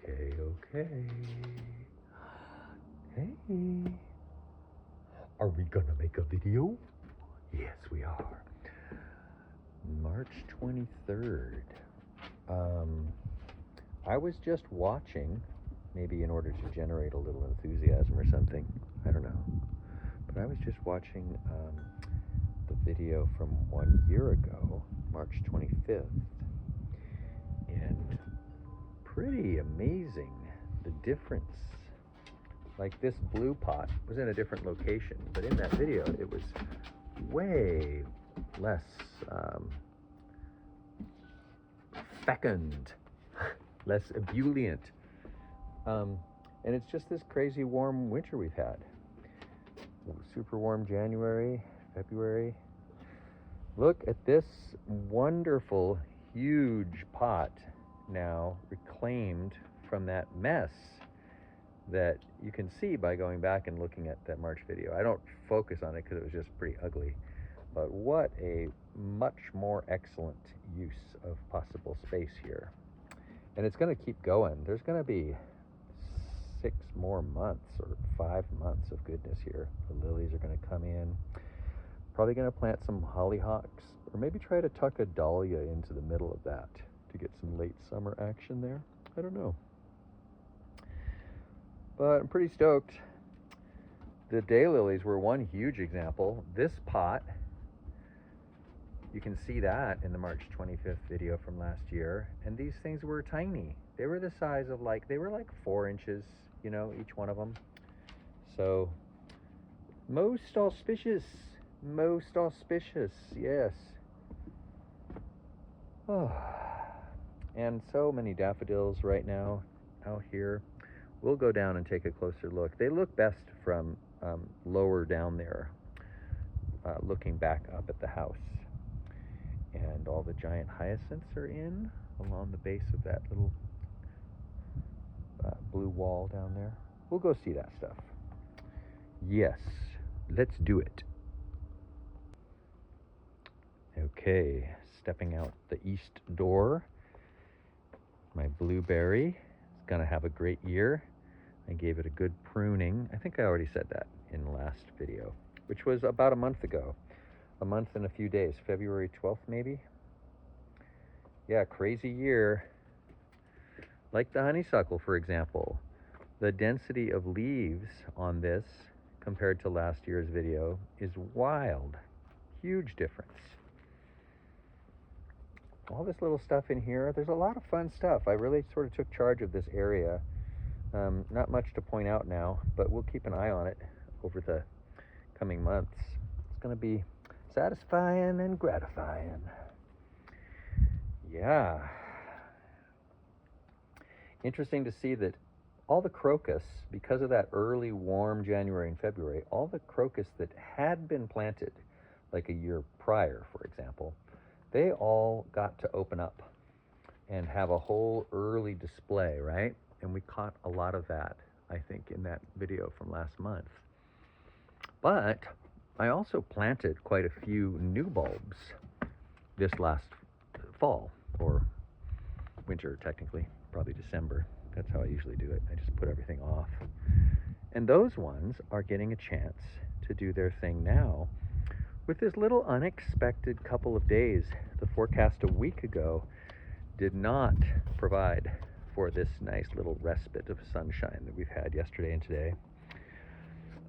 Okay. Hey, are we gonna make a video? Yes, we are. March 23rd. I was just watching, maybe in order to generate a little enthusiasm or something. I don't know. But I was just watching the video from 1 year ago, March 25th. And pretty amazing, the difference. Like, this blue pot was in a different location, but in that video it was way less fecund, less ebullient. And it's just this crazy warm winter we've had. Super warm January, February. Look at this wonderful, huge pot now reclaimed from that mess that you can see by going back and looking at that March video. I don't focus on it because it was just pretty ugly, but what a much more excellent use of possible space here. And it's going to keep going. There's going to be 6 more months or 5 months of goodness here. The lilies are going to come in. Probably going to plant some hollyhocks, or maybe try to tuck a dahlia into the middle of that to get some late summer action there. I don't know. But I'm pretty stoked. The daylilies were one huge example. This pot, you can see that in the March 25th video from last year. And these things were tiny. They were the size of they were like 4 inches, you know, each one of them. So, most auspicious, yes. Oh. And so many daffodils right now out here. We'll go down and take a closer look. They look best from lower down there, looking back up at the house. And all the giant hyacinths are in along the base of that little blue wall down there. We'll go see that stuff. Yes, let's do it. Okay, stepping out the east door. My blueberry is gonna have a great year. I gave it a good pruning. I think I already said that in the last video, which was about a month ago. A month and a few days, February 12th maybe. Yeah, crazy year. Like the honeysuckle, for example. The density of leaves on this compared to last year's video is wild. Huge difference. All this little stuff in here, there's a lot of fun stuff. I really sort of took charge of this area. Not much to point out now, but we'll keep an eye on it over the coming months. It's going to be satisfying and gratifying. Yeah. Interesting to see that all the crocus, because of that early warm January and February, all the crocus that had been planted like a year prior, for example, they all got to open up and have a whole early display, right? And we caught a lot of that, I think, in that video from last month. But I also planted quite a few new bulbs this last fall, or winter technically, probably December. That's how I usually do it. I just put everything off. And those ones are getting a chance to do their thing now with this little unexpected couple of days. The forecast a week ago did not provide for this nice little respite of sunshine that we've had yesterday and today.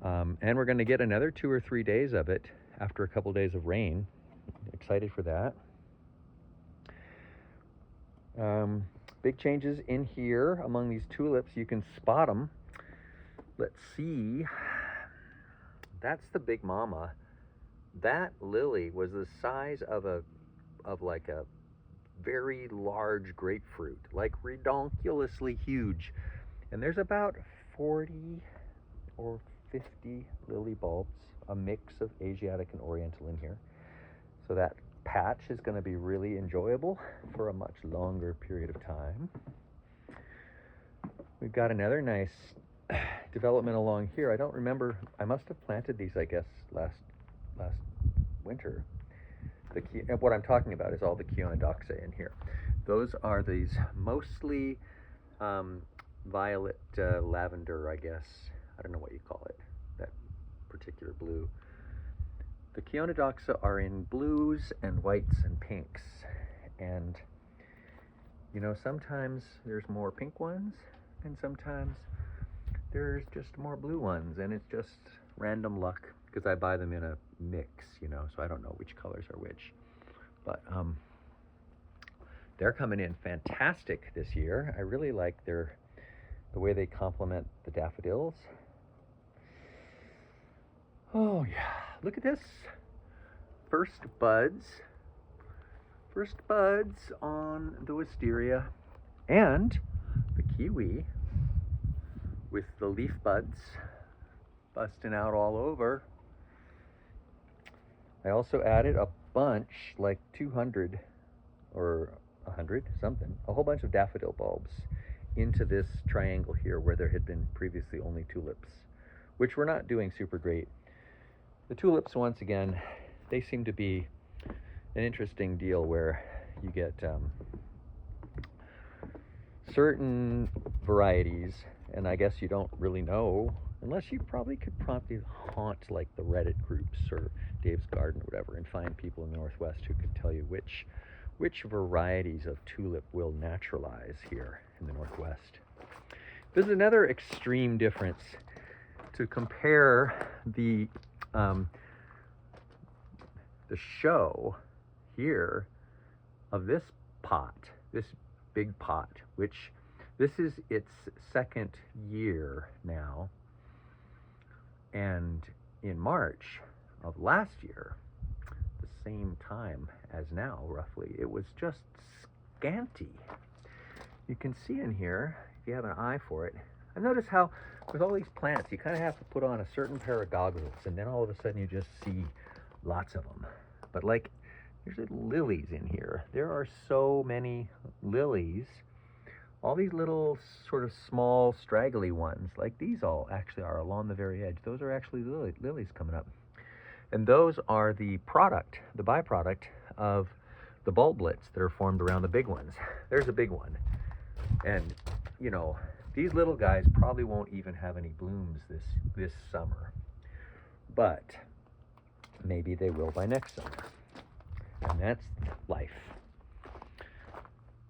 And we're going to get another 2 or 3 days of it after a couple days of rain. Excited for that. Big changes in here among these tulips. You can spot them. Let's see. That's the big mama. That lily was the size of like a very large grapefruit, like redonkulously huge. And there's about 40 or 50 lily bulbs, a mix of Asiatic and Oriental in here. So that patch is going to be really enjoyable for a much longer period of time. We've got another nice development along here. I don't remember. I must have planted these, I guess, last winter. What I'm talking about is all the Chionodoxa in here. Those are these mostly violet lavender, I guess. I don't know what you call it, that particular blue. The Cheonodoxa are in blues and whites and pinks. And, sometimes there's more pink ones, and sometimes there's just more blue ones, and it's just random luck because I buy them in a mix, so I don't know which colors are which. But they're coming in fantastic this year. I really like the way they complement the daffodils. Oh yeah, look at this. First buds on the wisteria and the kiwi with the leaf buds busting out all over. I also added a bunch, like 200 or 100 something, a whole bunch of daffodil bulbs into this triangle here where there had been previously only tulips, which were not doing super great. The tulips, once again, they seem to be an interesting deal where you get certain varieties, and I guess you don't really know, unless you probably could promptly haunt like the Reddit groups or Dave's Garden or whatever and find people in the Northwest who could tell you which varieties of tulip will naturalize here in the Northwest. This is another extreme difference to compare the show here of this pot, this big pot, which this is its second year now. And in March of last year, the same time as now, roughly, it was just scanty. You can see in here, if you have an eye for it, I notice how with all these plants, you kind of have to put on a certain pair of goggles, and then all of a sudden you just see lots of them. But like, there's lilies in here. There are so many lilies. All these little sort of small straggly ones, like these all actually are along the very edge. Those are actually lilies coming up. And those are the byproduct of the bulblets that are formed around the big ones. There's a big one. And, these little guys probably won't even have any blooms this summer. But maybe they will by next summer. And that's life.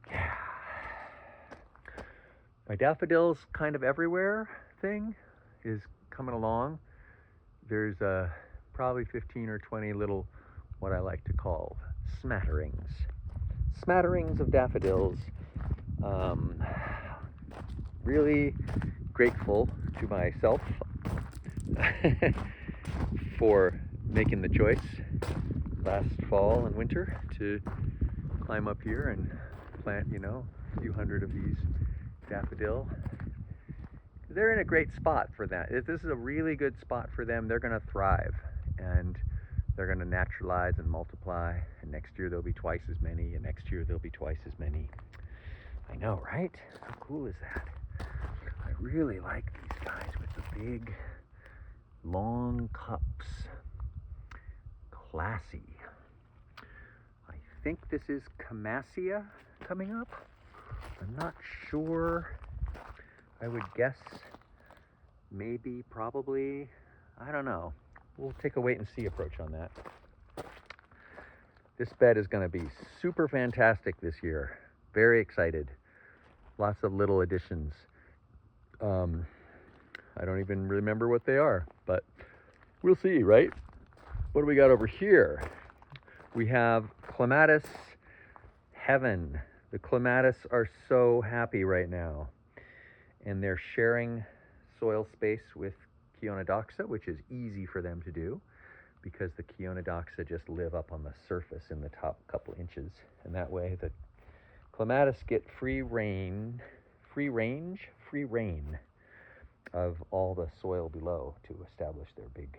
Yeah. My daffodils kind of everywhere thing is coming along. There's probably 15 or 20 little, what I like to call smatterings of daffodils. Really grateful to myself for making the choice last fall and winter to climb up here and plant, a few hundred of these daffodil. They're in a great spot for that. This is a really good spot for them. They're going to thrive, and they're going to naturalize and multiply, and next year there'll be twice as many, and next year there'll be twice as many. I know, right? How cool is that? I really like these guys with the big, long cups. Classy. I think this is Camassia coming up. I'm not sure. I would guess maybe, probably, I don't know. We'll take a wait and see approach on that. This bed is going to be super fantastic this year. Very excited. Lots of little additions. I don't even remember what they are, but we'll see, right? What do we got over here? We have Clematis Heaven. The Clematis are so happy right now. And they're sharing soil space with Cheonodoxa, which is easy for them to do because the Cheonodoxa just live up on the surface in the top couple inches. And that way the Clematis get free reign of all the soil below to establish their big,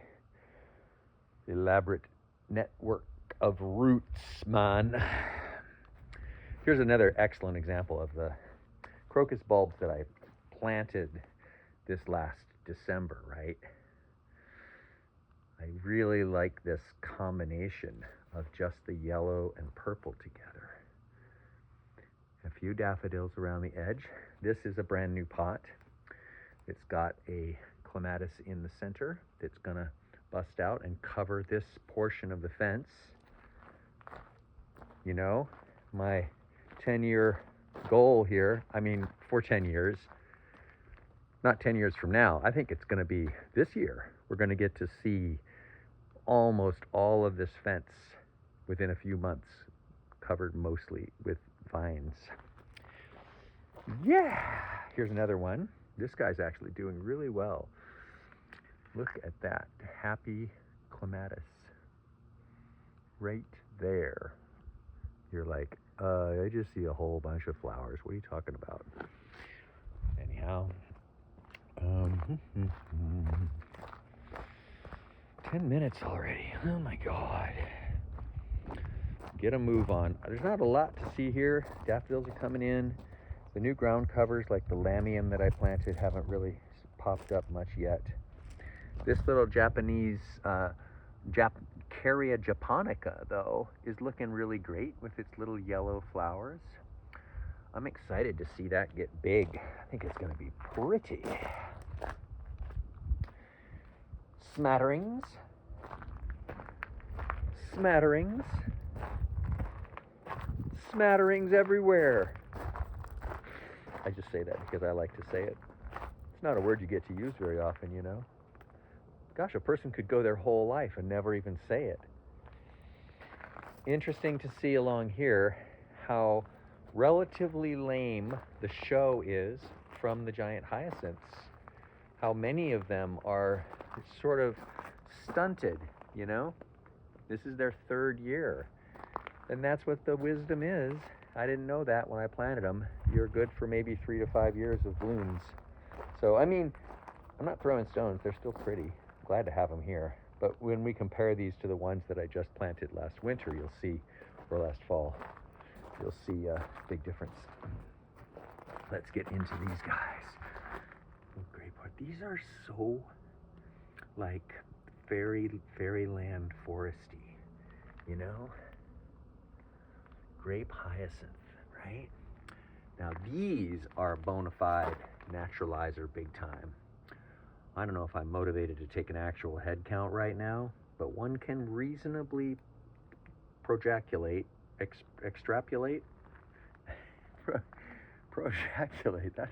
elaborate network of roots, man. Here's another excellent example of the crocus bulbs that I planted this last December, right? I really like this combination of just the yellow and purple together. A few daffodils around the edge. This is a brand new pot. It's got a clematis in the center that's gonna bust out and cover this portion of the fence. You know, my 10-year goal here, I mean, for 10 years, not 10 years from now, I think it's gonna be this year. We're gonna get to see almost all of this fence within a few months, covered mostly with vines. Yeah, here's another one. This guy's actually doing really well. Look at that happy clematis right there. You're like, I just see a whole bunch of flowers. What are you talking about? Anyhow, 10 minutes already. Oh my God. Get a move on. There's not a lot to see here. Daffodils are coming in. The new ground covers, like the lamium that I planted, haven't really popped up much yet. This little Japanese Caria japonica, though, is looking really great with its little yellow flowers. I'm excited to see that get big. I think it's going to be pretty. Smatterings. Smatterings. Smatterings everywhere. I just say that because I like to say it. It's not a word you get to use very often, you know. Gosh, a person could go their whole life and never even say it. Interesting to see along here how relatively lame the show is from the giant hyacinths. How many of them are sort of stunted, you know. This is their third year. And that's what the wisdom is. I didn't know that when I planted them. You're good for maybe 3 to 5 years of blooms. So, I mean, I'm not throwing stones. They're still pretty. Glad to have them here. But when we compare these to the ones that I just planted last winter, you'll see, or last fall, you'll see a big difference. Let's get into these guys. Oh, grapevine. These are so, like, fairyland foresty, you know? Grape hyacinth, right? Now these are bona fide naturalizer big time. I don't know if I'm motivated to take an actual head count right now, but one can reasonably extrapolate, that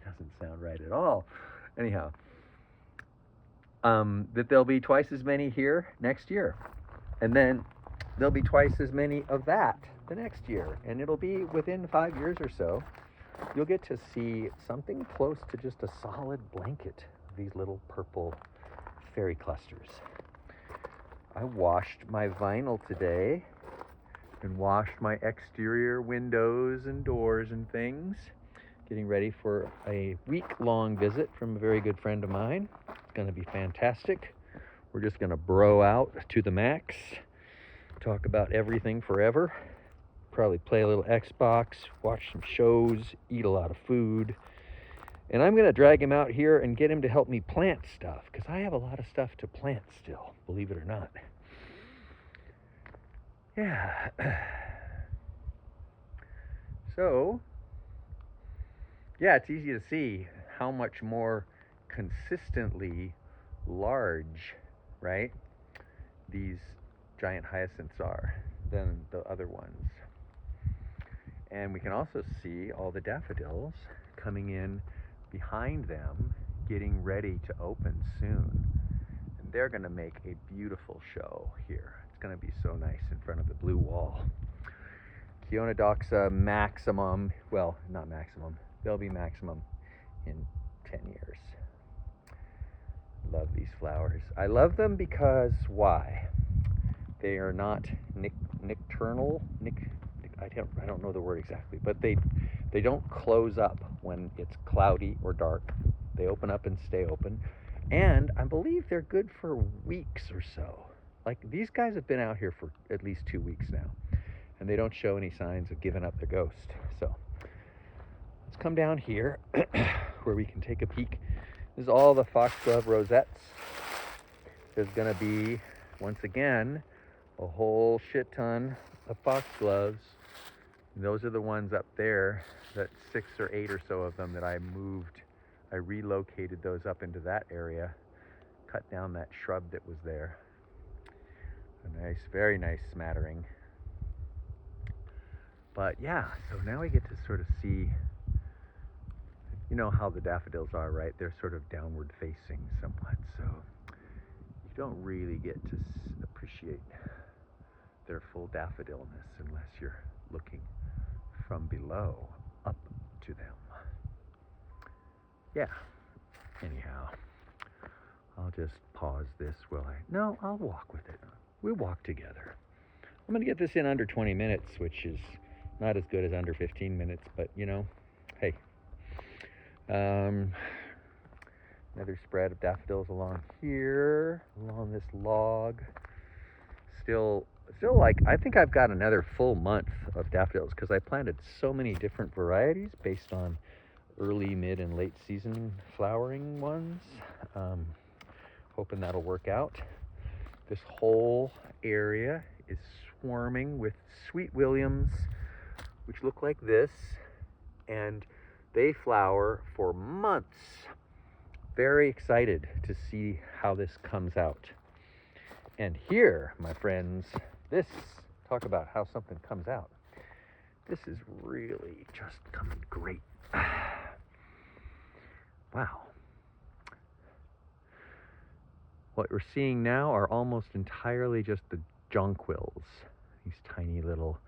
doesn't sound right at all. Anyhow, that there'll be twice as many here next year. And then there'll be twice as many of that the next year. And it'll be within 5 years or so, you'll get to see something close to just a solid blanket of these little purple fairy clusters. I washed my vinyl today and washed my exterior windows and doors and things, getting ready for a week-long visit from a very good friend of mine. It's going to be fantastic. We're just going to bro out to the max, talk about everything forever, probably play a little Xbox, watch some shows, eat a lot of food. And I'm going to drag him out here and get him to help me plant stuff, because I have a lot of stuff to plant still, believe it or not. Yeah. So, yeah, it's easy to see how much more consistently large, right, these giant hyacinths are than the other ones. And we can also see all the daffodils coming in behind them, getting ready to open soon. And they're going to make a beautiful show here. It's going to be so nice in front of the blue wall. Chionodoxa maximum, well, not maximum, they'll be maximum in 10 years. Love these flowers. I love them because, why? They are not nocturnal, I don't know the word exactly, but they don't close up when it's cloudy or dark. They open up and stay open. And I believe they're good for weeks or so. Like, these guys have been out here for at least 2 weeks now, and they don't show any signs of giving up their ghost. So let's come down here where we can take a peek. This is all the foxglove rosettes. There's going to be, once again, a whole shit ton of foxgloves And those are the ones up there, that 6 or 8 or so of them that I relocated those up into that area, cut down that shrub that was there. A nice, very nice smattering. But yeah, so now we get to sort of see, you know how the daffodils are, right? They're sort of downward facing somewhat, so you don't really get to appreciate their full daffodilness unless you're looking from below up to them. Yeah, anyhow, I'll just pause this no, I'll walk with it. We'll walk together. I'm going to get this in under 20 minutes, which is not as good as under 15 minutes, but you know, hey. Another spread of daffodils along here, along this log. Still like, I think I've got another full month of daffodils because I planted so many different varieties based on early, mid, and late season flowering ones. Hoping that'll work out. This whole area is swarming with sweet williams, which look like this, and they flower for months. Very excited to see how this comes out. And here, my friends, this, talk about how something comes out. This is really just coming great. Wow. What we're seeing now are almost entirely just the jonquils, these tiny little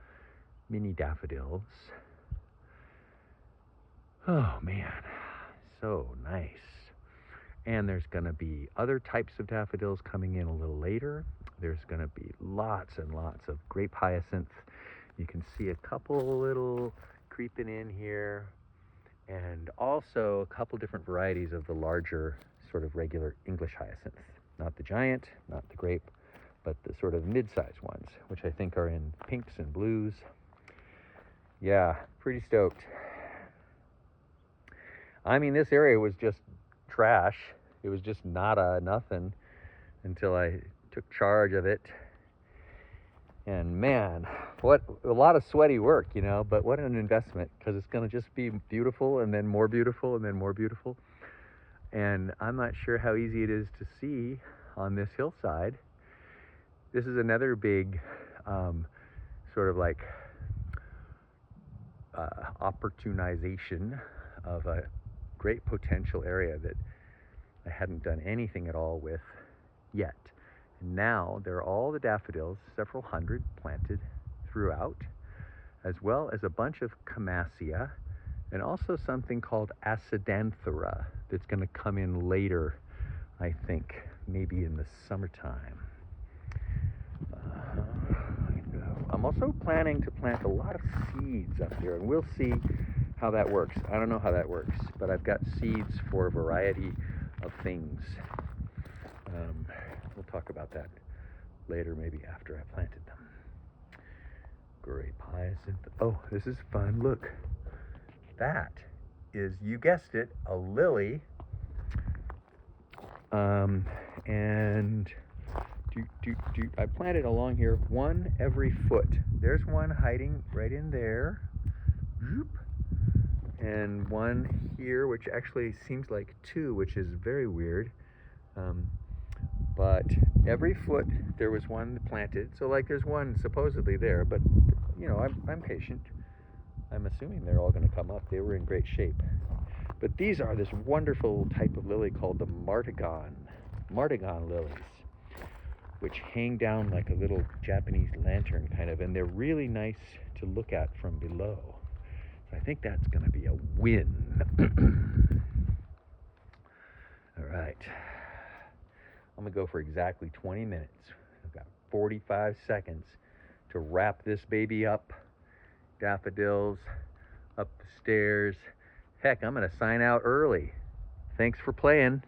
mini daffodils. Oh man, so nice. And there's going to be other types of daffodils coming in a little later. There's going to be lots and lots of grape hyacinth. You can see a couple little creeping in here, and also a couple different varieties of the larger sort of regular English hyacinth. Not the giant, not the grape, but the sort of mid-sized ones, which I think are in pinks and blues. Yeah, pretty stoked. I mean, this area was just trash. It was just nada, nothing, until I took charge of it. And man, what a lot of sweaty work, you know, but what an investment, because it's going to just be beautiful and then more beautiful and then more beautiful. And I'm not sure how easy it is to see on this hillside. This is another big sort of like opportunization of a great potential area that I hadn't done anything at all with yet. And now there are all the daffodils, several hundred planted throughout, as well as a bunch of camassia, and also something called acidanthera that's going to come in later, I think, maybe in the summertime. I'm also planning to plant a lot of seeds up there, and we'll see how that works. I don't know how that works, but I've got seeds for a variety of things. We'll talk about that later, maybe after I planted them. Grape hyacinth. Oh, this is fun. Look. That is, you guessed it, a lily. And I planted along here one every foot. There's one hiding right in there. And one here, which actually seems like two, which is very weird. But every foot there was one planted. So like there's one supposedly there, but you know, I'm patient. I'm assuming they're all going to come up. They were in great shape. But these are this wonderful type of lily called the martagon lilies, which hang down like a little Japanese lantern kind of, and they're really nice to look at from below. So I think that's going to be a win. All right. I'm going to go for exactly 20 minutes. I've got 45 seconds to wrap this baby up. Daffodils up the stairs. Heck, I'm going to sign out early. Thanks for playing.